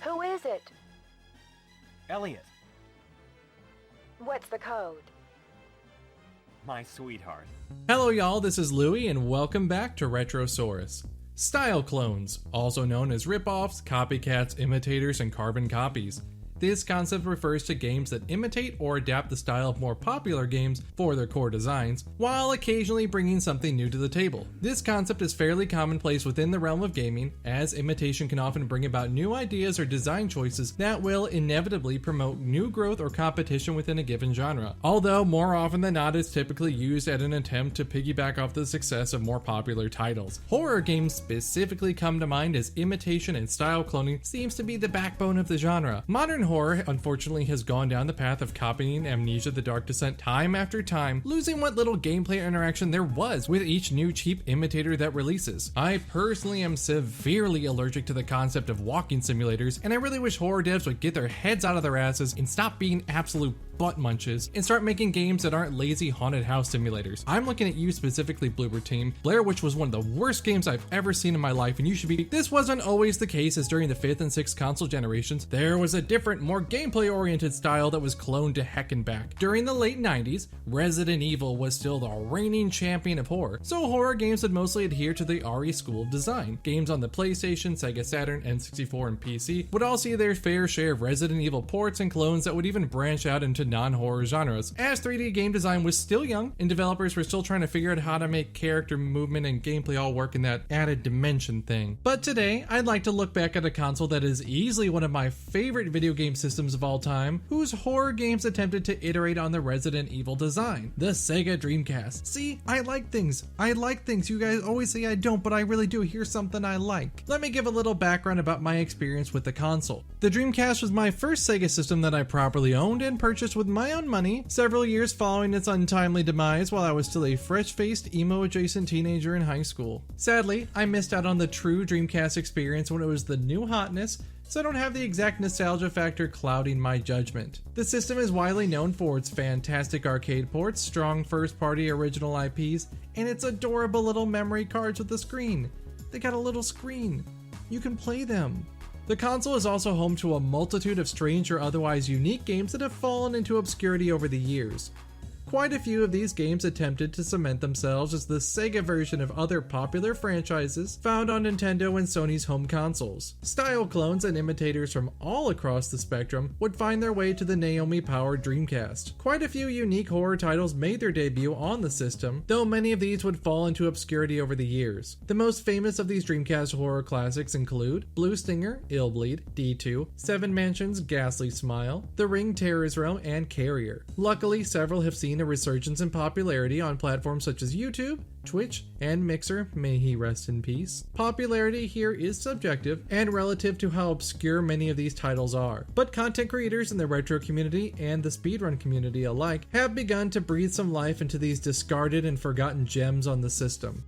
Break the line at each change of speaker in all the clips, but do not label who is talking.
Who is it?
Elliot,
What's the code?
my sweetheart.
Hello y'all, this is Louie and welcome back to Retrosaurus. Style clones, also known as rip-offs, copycats, imitators, and carbon copies. This concept refers to games that imitate or adapt the style of more popular games for their core designs, while occasionally bringing something new to the table. This concept is fairly commonplace within the realm of gaming, as imitation can often bring about new ideas or design choices that will inevitably promote new growth or competition within a given genre. Although more often than not it's typically used at an attempt to piggyback off the success of more popular titles. Horror games specifically come to mind, as imitation and style cloning seems to be the backbone of the genre. Modern horror unfortunately has gone down the path of copying Amnesia: The Dark Descent time after time, losing what little gameplay interaction there was with each new cheap imitator that releases. I personally am severely allergic to the concept of walking simulators, and I really wish horror devs would get their heads out of their asses and stop being absolute butt munches and start making games that aren't lazy haunted house simulators. I'm looking at you specifically, Bloober Team. Blair Witch was one of the worst games I've ever seen in my life, and you should be. This wasn't always the case, as during the 5th and 6th console generations, there was a different, more gameplay oriented style that was cloned to heck and back. During the late 90s, Resident Evil was still the reigning champion of horror, so horror games would mostly adhere to the RE school of design. Games on the PlayStation, Sega Saturn, N64, and PC would all see their fair share of Resident Evil ports and clones that would even branch out into non-horror genres, as 3D game design was still young and developers were still trying to figure out how to make character movement and gameplay all work in that added dimension thing. But today, I'd like to look back at a console that is easily one of my favorite video game systems of all time, whose horror games attempted to iterate on the Resident Evil design, the Sega Dreamcast. See, I like things. You guys always say I don't, but I really do. Here's something I like. Let me give a little background about my experience with the console. The Dreamcast was my first Sega system that I properly owned and purchased with my own money several years following its untimely demise while I was still a fresh-faced emo-adjacent teenager in high school. Sadly, I missed out on the true Dreamcast experience when it was the new hotness, so I don't have the exact nostalgia factor clouding my judgment. The system is widely known for its fantastic arcade ports, strong first-party original IPs, and its adorable little memory cards with a screen. They got a little screen. You can play them. The console is also home to a multitude of strange or otherwise unique games that have fallen into obscurity over the years. Quite a few of these games attempted to cement themselves as the Sega version of other popular franchises found on Nintendo and Sony's home consoles. Style clones and imitators from all across the spectrum would find their way to the Naomi-powered Dreamcast. Quite a few unique horror titles made their debut on the system, though many of these would fall into obscurity over the years. The most famous of these Dreamcast horror classics include Blue Stinger, Illbleed, D2, Seven Mansions, Ghastly Smile, The Ring, Terror's Realm, and Carrier. Luckily, several have seen a resurgence in popularity on platforms such as YouTube, Twitch, and Mixer, may he rest in peace. Popularity here is subjective and relative to how obscure many of these titles are, but content creators in the retro community and the speedrun community alike have begun to breathe some life into these discarded and forgotten gems on the system.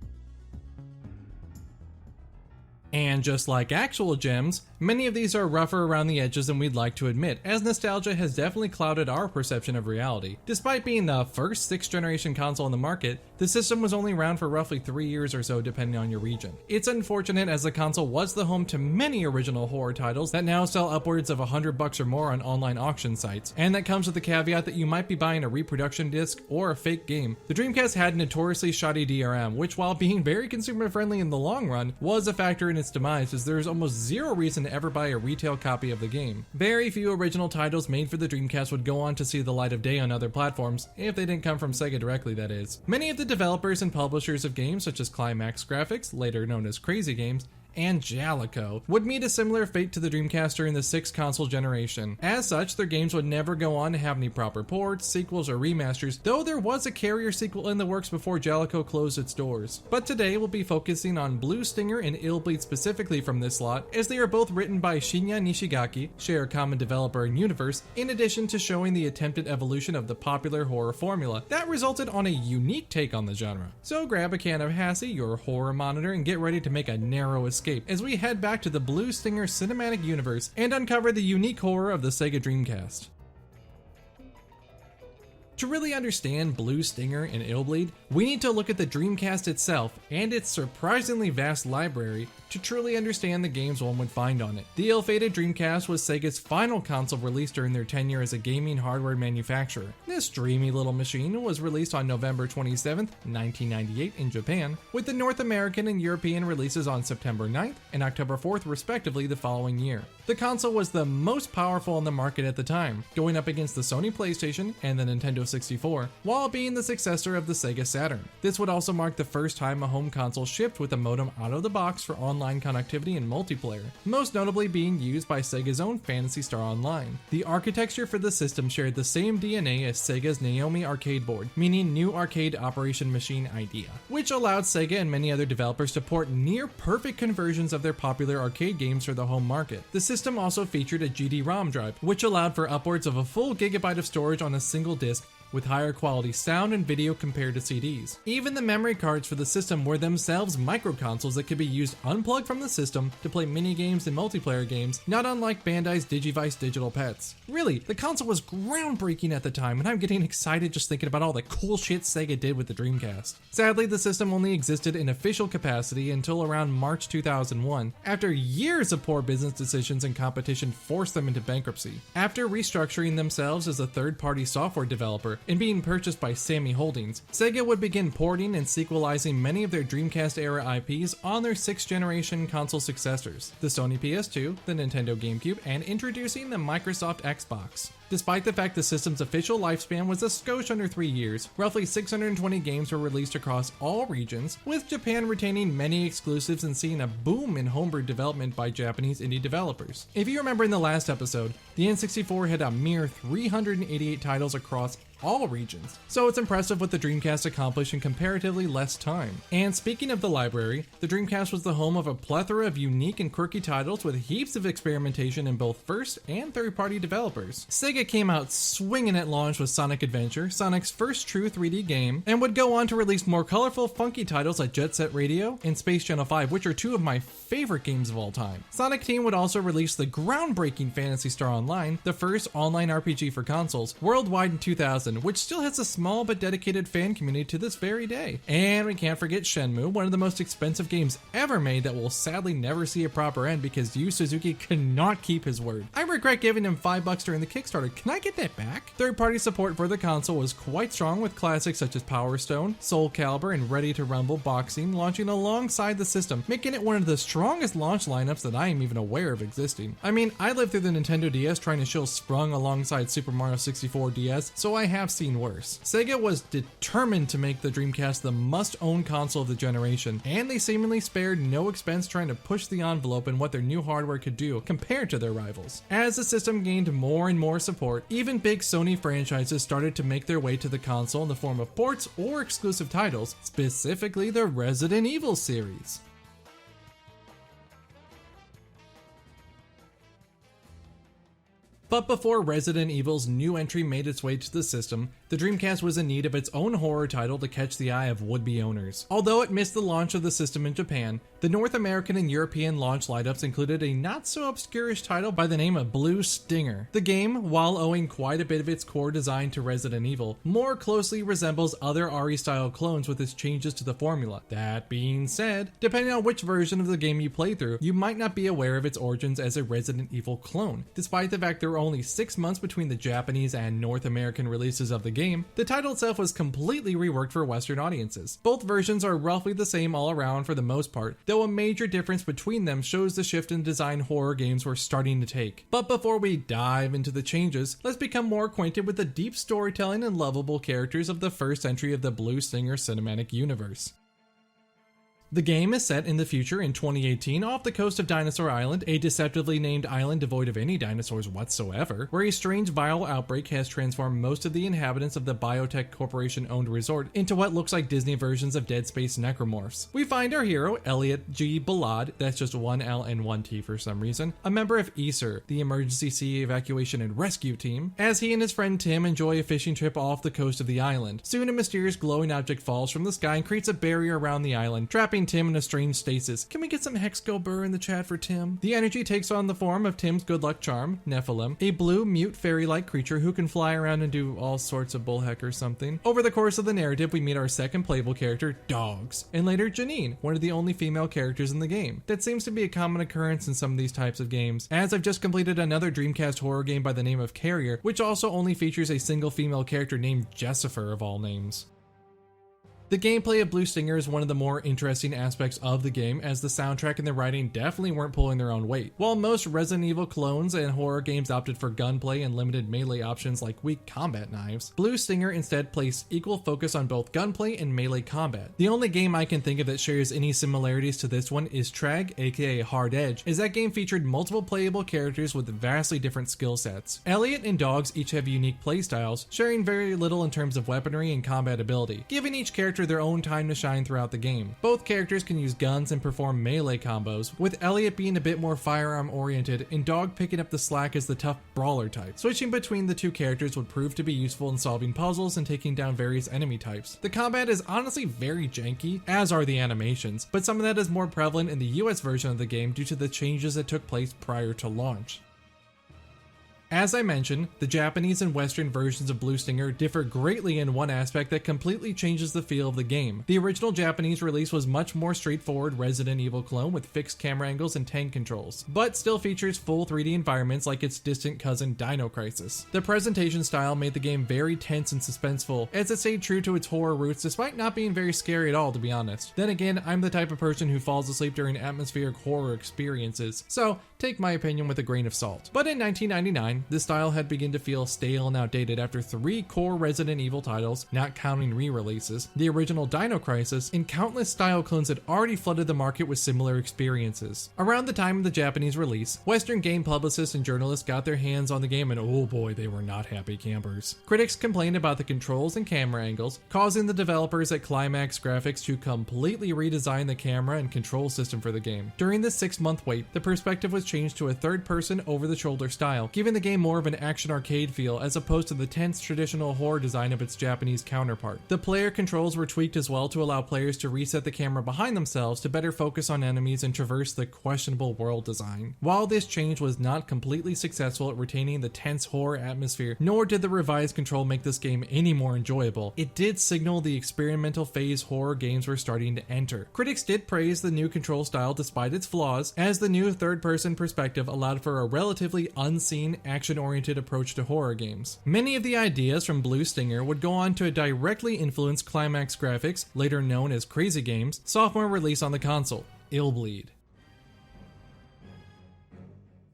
And just like actual gems, many of these are rougher around the edges than we'd like to admit, as nostalgia has definitely clouded our perception of reality. Despite being the first 6th generation console on the market, the system was only around for roughly 3 years or so depending on your region. It's unfortunate, as the console was the home to many original horror titles that now sell upwards of $100 or more on online auction sites, and that comes with the caveat that you might be buying a reproduction disc or a fake game. The Dreamcast had notoriously shoddy DRM, which, while being very consumer friendly in the long run, was a factor in its demise, as there is almost zero reason to ever buy a retail copy of the game. Very few original titles made for the Dreamcast would go on to see the light of day on other platforms, if they didn't come from Sega directly, that is. Many of the developers and publishers of games such as Climax Graphics, later known as Crazy Games, and Jalico would meet a similar fate to the Dreamcast during the 6th console generation. As such, their games would never go on to have any proper ports, sequels, or remasters, though there was a Carrier sequel in the works before Jalico closed its doors. But today we'll be focusing on Blue Stinger and Illbleed specifically from this slot, as they are both written by Shinya Nishigaki, share a common developer and universe, in addition to showing the attempted evolution of the popular horror formula that resulted on a unique take on the genre. So grab a can of Hassie, your horror monitor, and get ready to make a narrow escape as we head back to the Blue Stinger cinematic universe and uncover the unique horror of the Sega Dreamcast. To really understand Blue Stinger and Illbleed, we need to look at the Dreamcast itself and its surprisingly vast library to truly understand the games one would find on it. The ill-fated Dreamcast was Sega's final console released during their tenure as a gaming hardware manufacturer. This dreamy little machine was released on November 27, 1998 in Japan, with the North American and European releases on September 9th and October 4th respectively the following year. The console was the most powerful on the market at the time, going up against the Sony PlayStation and the Nintendo 64, while being the successor of the Sega Saturn. This would also mark the first time a home console shipped with a modem out of the box for online connectivity and multiplayer, most notably being used by Sega's own Phantasy Star Online. The architecture for the system shared the same DNA as Sega's Naomi arcade board, meaning New Arcade Operation Machine idea, which allowed Sega and many other developers to port near-perfect conversions of their popular arcade games for the home market. The system also featured a GD-ROM drive, which allowed for upwards of a full gigabyte of storage on a single disc, with higher quality sound and video compared to CDs. Even the memory cards for the system were themselves microconsoles that could be used unplugged from the system to play minigames and multiplayer games, not unlike Bandai's Digivice Digital Pets. Really, the console was groundbreaking at the time, and I'm getting excited just thinking about all the cool shit Sega did with the Dreamcast. Sadly, the system only existed in official capacity until around March 2001, after years of poor business decisions and competition forced them into bankruptcy. After restructuring themselves as a third-party software developer, and being purchased by Sammy Holdings, Sega would begin porting and sequelizing many of their Dreamcast-era IPs on their 6th generation console successors, the Sony PS2, the Nintendo GameCube, and introducing the Microsoft Xbox. Despite the fact the system's official lifespan was a skosh under 3 years, roughly 620 games were released across all regions, with Japan retaining many exclusives and seeing a boom in homebrew development by Japanese indie developers. If you remember in the last episode, the N64 had a mere 388 titles across all regions, so it's impressive what the Dreamcast accomplished in comparatively less time. And speaking of the library, the Dreamcast was the home of a plethora of unique and quirky titles with heaps of experimentation in both first and third-party developers. Sega came out swinging at launch with Sonic Adventure, Sonic's first true 3D game, and would go on to release more colorful, funky titles like Jet Set Radio and Space Channel 5, which are two of my favorite games of all time. Sonic Team would also release the groundbreaking Phantasy Star Online, the first online RPG for consoles, worldwide in 2000, which still has a small but dedicated fan community to this very day. And we can't forget Shenmue, one of the most expensive games ever made that will sadly never see a proper end because Yu Suzuki could not keep his word. I regret giving him $5 during the Kickstarter. Can I get that back? Third-party support for the console was quite strong, with classics such as Power Stone, Soul Calibur, and Ready to Rumble Boxing launching alongside the system, making it one of the strongest launch lineups that I am even aware of existing. I mean, I lived through the Nintendo DS trying to shill Sprung alongside Super Mario 64 DS, so I have seen worse. Sega was determined to make the Dreamcast the must-own console of the generation, and they seemingly spared no expense trying to push the envelope in what their new hardware could do compared to their rivals. As the system gained more and more support, even big Sony franchises started to make their way to the console in the form of ports or exclusive titles, specifically the Resident Evil series. But before Resident Evil's new entry made its way to the system, the Dreamcast was in need of its own horror title to catch the eye of would-be owners. Although it missed the launch of the system in Japan, the North American and European launch lineups included a not-so-obscurish title by the name of Blue Stinger. The game, while owing quite a bit of its core design to Resident Evil, more closely resembles other RE-style clones with its changes to the formula. That being said, depending on which version of the game you play through, you might not be aware of its origins as a Resident Evil clone. Despite the fact there were only 6 months between the Japanese and North American releases of the game, the title itself was completely reworked for Western audiences. Both versions are roughly the same all around for the most part, though a major difference between them shows the shift in design horror games were starting to take. But before we dive into the changes, let's become more acquainted with the deep storytelling and lovable characters of the first entry of the Blue Stinger cinematic universe. The game is set in the future in 2018 off the coast of Dinosaur Island, a deceptively named island devoid of any dinosaurs whatsoever, where a strange viral outbreak has transformed most of the inhabitants of the Biotech Corporation-owned resort into what looks like Disney versions of Dead Space necromorphs. We find our hero, Elliot G. Balad, that's just one L and one T for some reason, a member of ESER, the Emergency Sea Evacuation and Rescue Team, as he and his friend Tim enjoy a fishing trip off the coast of the island. Soon a mysterious glowing object falls from the sky and creates a barrier around the island, trapping find Tim in a strange stasis. Can we get some Hex Go Burr in the chat for Tim? The energy takes on the form of Tim's good luck charm, Nephilim, a blue mute fairy-like creature who can fly around and do all sorts of bullheck or something. Over the course of the narrative, we meet our second playable character, Dogs, and later Janine, one of the only female characters in the game. That seems to be a common occurrence in some of these types of games, as I've just completed another Dreamcast horror game by the name of Carrier, which also only features a single female character named Jessifer of all names. The gameplay of Blue Stinger is one of the more interesting aspects of the game, as the soundtrack and the writing definitely weren't pulling their own weight. While most Resident Evil clones and horror games opted for gunplay and limited melee options like weak combat knives, Blue Stinger instead placed equal focus on both gunplay and melee combat. The only game I can think of that shares any similarities to this one is Trag, aka Hard Edge, as that game featured multiple playable characters with vastly different skill sets. Elliot and Dogs each have unique playstyles, sharing very little in terms of weaponry and combat ability, giving each character their own time to shine throughout the game. Both characters can use guns and perform melee combos, with Elliot being a bit more firearm oriented and Dog picking up the slack as the tough brawler type. Switching between the two characters would prove to be useful in solving puzzles and taking down various enemy types. The combat is honestly very janky, as are the animations, but some of that is more prevalent in the US version of the game due to the changes that took place prior to launch. As I mentioned, the Japanese and Western versions of Blue Stinger differ greatly in one aspect that completely changes the feel of the game. The original Japanese release was much more straightforward Resident Evil clone with fixed camera angles and tank controls, but still features full 3D environments like its distant cousin Dino Crisis. The presentation style made the game very tense and suspenseful, as it stayed true to its horror roots despite not being very scary at all, to be honest. Then again, I'm the type of person who falls asleep during atmospheric horror experiences, so take my opinion with a grain of salt. But in 1999, the style had begun to feel stale and outdated after 3 core Resident Evil titles, not counting re-releases, the original Dino Crisis, and countless style clones had already flooded the market with similar experiences. Around the time of the Japanese release, Western game publicists and journalists got their hands on the game and oh boy, they were not happy campers. Critics complained about the controls and camera angles, causing the developers at Climax Graphics to completely redesign the camera and control system for the game. During this 6-month wait, the perspective was changed to a third-person over-the-shoulder style, giving the game more of an action arcade feel as opposed to the tense traditional horror design of its Japanese counterpart. The player controls were tweaked as well to allow players to reset the camera behind themselves to better focus on enemies and traverse the questionable world design. While this change was not completely successful at retaining the tense horror atmosphere, nor did the revised control make this game any more enjoyable, it did signal the experimental phase horror games were starting to enter. Critics did praise the new control style despite its flaws, as the new third-person perspective allowed for a relatively unseen, action-oriented approach to horror games. Many of the ideas from Blue Stinger would go on to directly influence Climax Graphics, later known as Crazy Games, sophomore release on the console, Illbleed.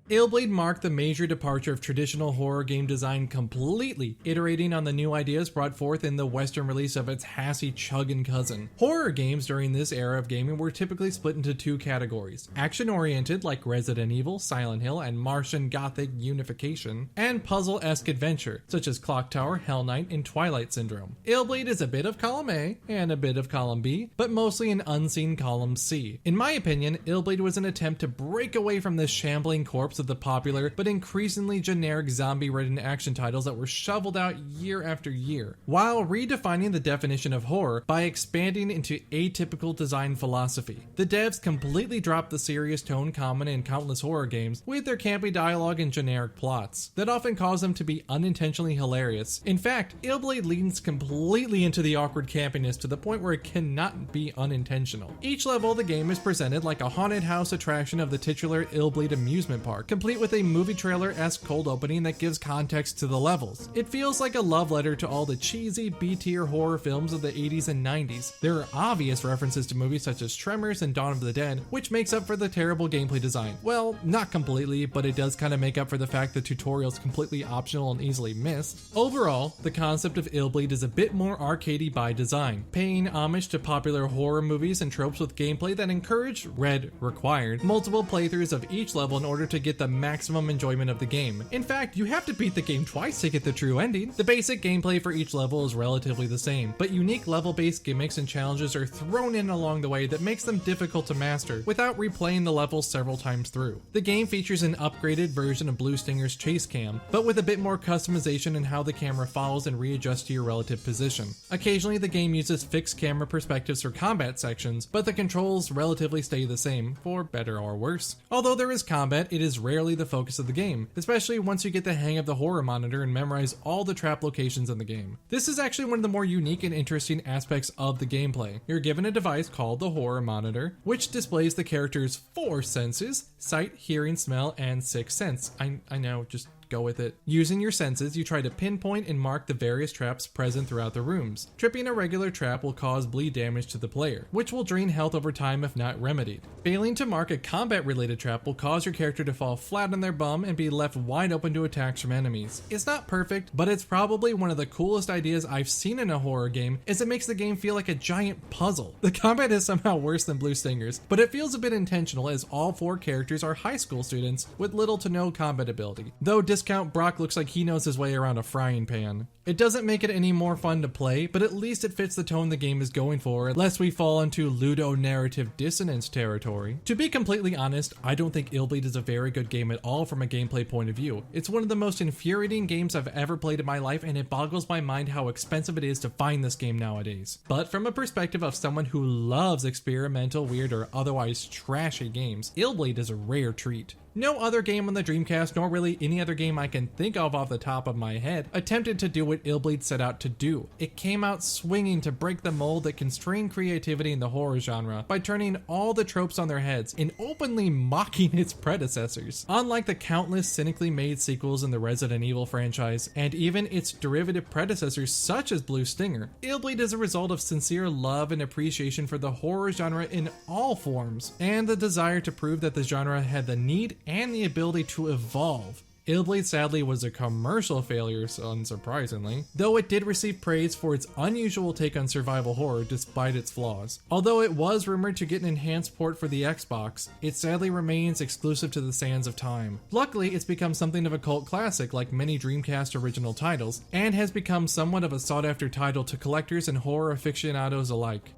Illbleed marked the major departure of traditional horror game design completely, iterating on the new ideas brought forth in the Western release of its Hassy chuggin' cousin. Horror games during this era of gaming were typically split into 2 categories: action-oriented like Resident Evil, Silent Hill, and Martian Gothic Unification, and puzzle-esque adventure, such as Clock Tower, Hell Knight, and Twilight Syndrome. Illbleed is a bit of column A and a bit of column B, but mostly an unseen column C. In my opinion, Illbleed was an attempt to break away from this shambling corpse of the popular but increasingly generic zombie-ridden action titles that were shoveled out year after year, while redefining the definition of horror by expanding into atypical design philosophy. The devs completely dropped the serious tone common in countless horror games with their campy dialogue and generic plots that often cause them to be unintentionally hilarious. In fact, Illbleed leans completely into the awkward campiness to the point where it cannot be unintentional. Each level of the game is presented like a haunted house attraction of the titular Illbleed amusement park, complete with a movie trailer-esque cold opening that gives context to the levels. It feels like a love letter to all the cheesy B-tier horror films of the 80s and 90s. There are obvious references to movies such as Tremors and Dawn of the Dead, which makes up for the terrible gameplay design. Well, not completely, but it does kind of make up for the fact the tutorial is completely optional and easily missed. Overall, the concept of Illbleed is a bit more arcadey by design, paying homage to popular horror movies and tropes with gameplay that encourage, read required, multiple playthroughs of each level in order to get get the maximum enjoyment of the game. In fact, you have to beat the game twice to get the true ending. The basic gameplay for each level is relatively the same, but unique level-based gimmicks and challenges are thrown in along the way that makes them difficult to master without replaying the levels several times through. The game features an upgraded version of Blue Stinger's chase cam, but with a bit more customization in how the camera follows and readjusts to your relative position. Occasionally, the game uses fixed camera perspectives for combat sections, but the controls relatively stay the same, for better or worse. Although there is combat, it is rarely the focus of the game, especially once you get the hang of the horror monitor and memorize all the trap locations in the game. This is actually one of the more unique and interesting aspects of the gameplay. You're given a device called the horror monitor, which displays the character's 4 senses: sight, hearing, smell, and 6th sense. I know, just go with it. Using your senses, you try to pinpoint and mark the various traps present throughout the rooms. Tripping a regular trap will cause bleed damage to the player, which will drain health over time if not remedied. Failing to mark a combat-related trap will cause your character to fall flat on their bum and be left wide open to attacks from enemies. It's not perfect, but it's probably one of the coolest ideas I've seen in a horror game, as it makes the game feel like a giant puzzle. The combat is somehow worse than Blue Stinger's, but it feels a bit intentional as all 4 characters are high school students with little to no combat ability, though Discount Brock looks like he knows his way around a frying pan. It doesn't make it any more fun to play, but at least it fits the tone the game is going for, lest we fall into ludo-narrative dissonance territory. To be completely honest, I don't think Illbleed is a very good game at all from a gameplay point of view. It's one of the most infuriating games I've ever played in my life, and it boggles my mind how expensive it is to find this game nowadays. But from a perspective of someone who loves experimental, weird, or otherwise trashy games, Illbleed is a rare treat. No other game on the Dreamcast, nor really any other game I can think of off the top of my head, attempted to do what Illbleed set out to do. It came out swinging to break the mold that constrained creativity in the horror genre by turning all the tropes on their heads and openly mocking its predecessors. Unlike the countless cynically made sequels in the Resident Evil franchise, and even its derivative predecessors such as Blue Stinger, Illbleed is a result of sincere love and appreciation for the horror genre in all forms, and the desire to prove that the genre had the need and the ability to evolve. Illbleed sadly was a commercial failure, unsurprisingly, though it did receive praise for its unusual take on survival horror despite its flaws. Although it was rumored to get an enhanced port for the Xbox, it sadly remains exclusive to the sands of time. Luckily, it's become something of a cult classic like many Dreamcast original titles, and has become somewhat of a sought-after title to collectors and horror aficionados alike.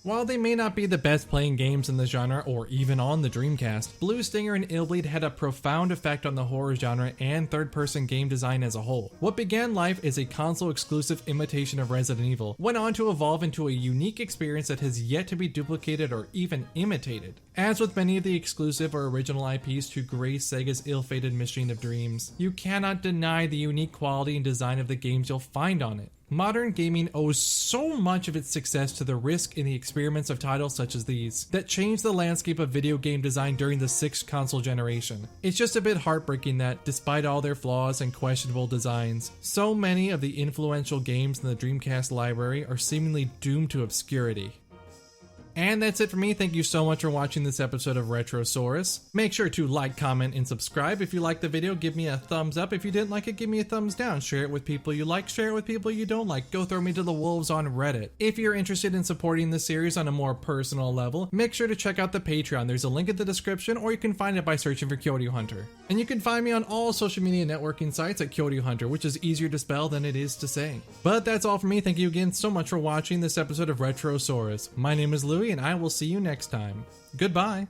While they may not be the best playing games in the genre or even on the Dreamcast, Blue Stinger and Illbleed had a profound effect on the horror genre and third-person game design as a whole. What began life as a console-exclusive imitation of Resident Evil went on to evolve into a unique experience that has yet to be duplicated or even imitated. As with many of the exclusive or original IPs to grace Sega's ill-fated machine of dreams, you cannot deny the unique quality and design of the games you'll find on it. Modern gaming owes so much of its success to the risk in the experiments of titles such as these that changed the landscape of video game design during the 6th console generation. It's just a bit heartbreaking that, despite all their flaws and questionable designs, so many of the influential games in the Dreamcast library are seemingly doomed to obscurity. And that's it for me. Thank you so much for watching this episode of Retrosaurus. Make sure to like, comment, and subscribe. If you liked the video, give me a thumbs up. If you didn't like it, give me a thumbs down. Share it with people you like, share it with people you don't like. Go throw me to the wolves on Reddit. If you're interested in supporting the series on a more personal level, make sure to check out the Patreon. There's a link in the description, or you can find it by searching for KyoryuHunter. And you can find me on all social media networking sites at KyoryuHunter, which is easier to spell than it is to say. But that's all for me. Thank you again so much for watching this episode of Retrosaurus. My name is Louie, and I will see you next time. Goodbye.